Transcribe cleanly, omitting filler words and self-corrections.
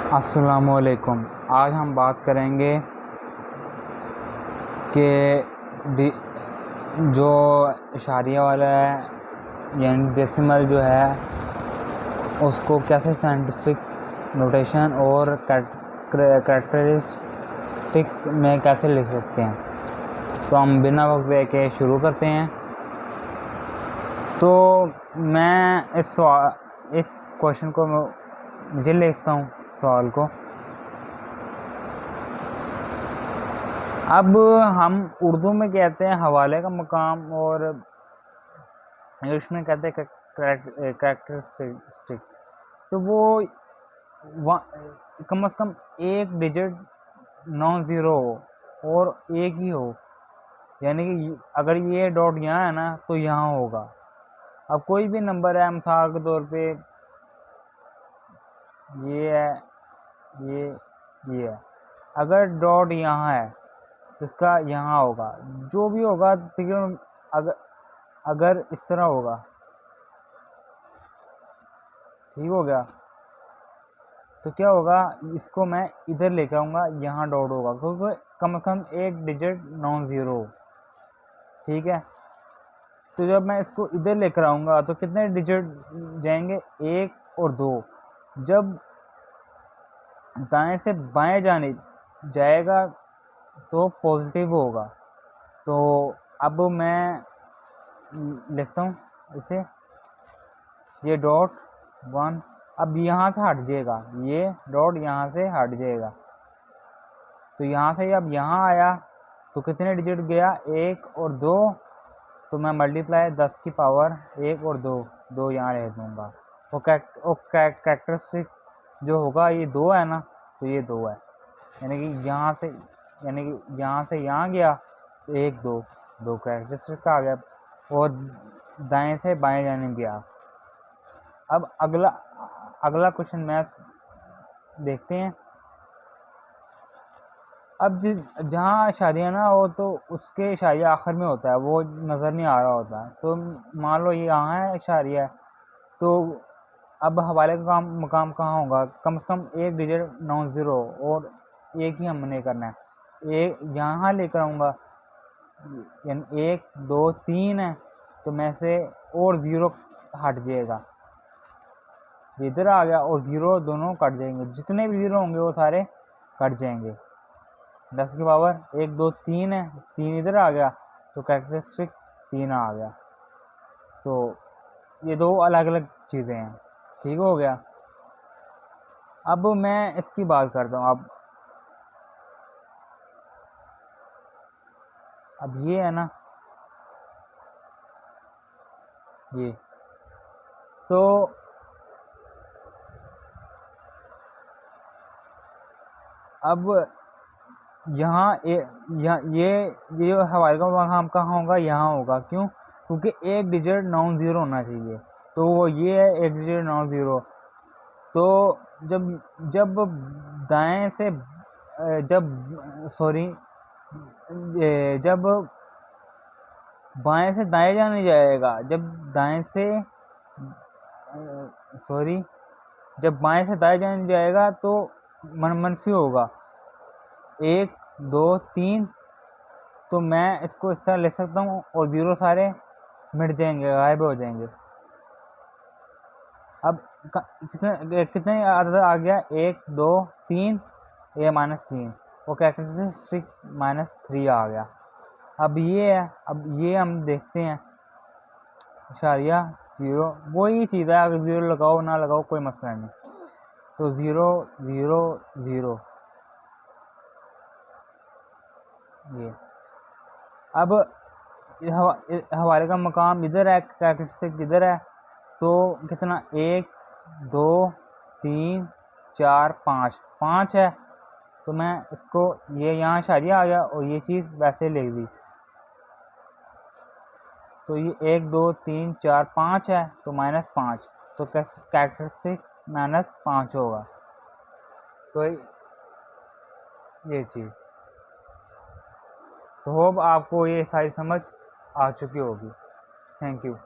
अस्सलामुअलैकुम। आज हम बात करेंगे कि जो इशारिया वाला है यानी डेसिमल जो है उसको कैसे साइंटिफिक नोटेशन और कैरेक्टरिस्टिक में कैसे लिख सकते हैं। तो हम बिना वक्त ज़ाया के शुरू करते हैं। तो मैं इस क्वेश्चन को मुझे लिखता हूँ सवाल को। अब हम उर्दू में कहते हैं हवाले का मकाम और इंग्लिश में कहते हैं कैरेक्टरिस्टिक। तो वो कम से कम एक डिजिट नॉन ज़ीरो हो और एक ही हो, यानी कि अगर ये डॉट यहाँ है ना तो यहाँ होगा। अब कोई भी नंबर है, मिसाल के तौर पे ये है, ये है, अगर डॉट यहाँ है तो इसका यहाँ होगा। जो भी होगा तकरीबन अगर इस तरह होगा, ठीक हो गया, तो क्या होगा, इसको मैं इधर लेकर आऊँगा, यहाँ डॉट होगा क्योंकि कम से कम एक डिजिट नॉन ज़ीरो, ठीक है। तो जब मैं इसको इधर लेकर आऊँगा तो कितने डिजिट जाएंगे, एक और दो। जब दाएं से बाएं जाने जाएगा तो पॉजिटिव होगा। तो अब मैं लिखता हूँ इसे, ये डॉट वन अब यहाँ से हट जाएगा, ये डॉट यहाँ से हट जाएगा। तो यहाँ से अब यहाँ आया तो कितने डिजिट गया, एक और दो। तो मैं मल्टीप्लाई 10 की पावर एक और दो यहाँ रह दूँगा। और कैरेक्टरिस्टिक जो होगा ये दो है ना, तो ये दो है, यानी कि यहाँ से यहाँ गया तो एक दो कैरेक्टरिस्टिक आ गया और दाएं से बाएं जाने गया। अब अगला क्वेश्चन मैथ देखते हैं। अब जहाँ इशारिया ना हो तो उसके इशारिया आखिर में होता है, वो नज़र नहीं आ रहा होता है। तो मान लो ये यहाँ है इशारिया है, तो अब हवाले का मकाम कहाँ होगा, कम से कम एक डिजिट नॉन ज़ीरो और एक ही हमने करना है। एक यहाँ लेकर आऊँगा, यानी एक दो तीन है, तो मैं से और ज़ीरो हट जाएगा, इधर आ गया और ज़ीरो दोनों कट जाएंगे, जितने भी ज़ीरो होंगे वो सारे कट जाएंगे। 10 की पावर एक दो तीन है, तीन इधर आ गया तो कैरेक्टरिस्टिक तीन आ गया। तो ये दो अलग अलग चीज़ें हैं, ठीक हो गया। अब मैं इसकी बात करता हूँ। अब ये है ना, ये तो अब यहाँ ये हवाले का मकाम कहाँ होगा, यहाँ होगा। क्यों? क्योंकि एक डिजिट नॉन ज़ीरो होना चाहिए, तो वो ये है एक डिजिट नॉन ज़ीरो। तो जब दाएं से जब बाएं से दाएं जाने जाएगा, जब बाएं से दाएं जाने जाएगा तो मनफी होगा, एक दो तीन। तो मैं इसको इस तरह ले सकता हूँ और ज़ीरो सारे मिट जाएंगे, गायब हो जाएंगे। अब कितने आदत आ गया, एक दो तीन, ये -3 और कैरेक्टरिस्टिक -3 आ गया। अब ये है, अब ये हम देखते हैं इशारिया ज़ीरो, वही चीज़ है, अगर ज़ीरो लगाओ ना लगाओ कोई मसला नहीं। तो 0 0 0 ये। अब हवाले का मकाम इधर है, कैरेक्टरिस्टिक इधर है, तो कितना, एक दो तीन चार पाँच है। तो मैं इसको ये यहाँ इशारिया आ गया और ये चीज़ वैसे लिख दी। तो ये एक दो तीन चार पाँच है तो -5, तो कैरेक्टरिस्टिक -5 होगा। तो ये चीज़, तो होप आपको ये सारी समझ आ चुकी होगी। Thank you.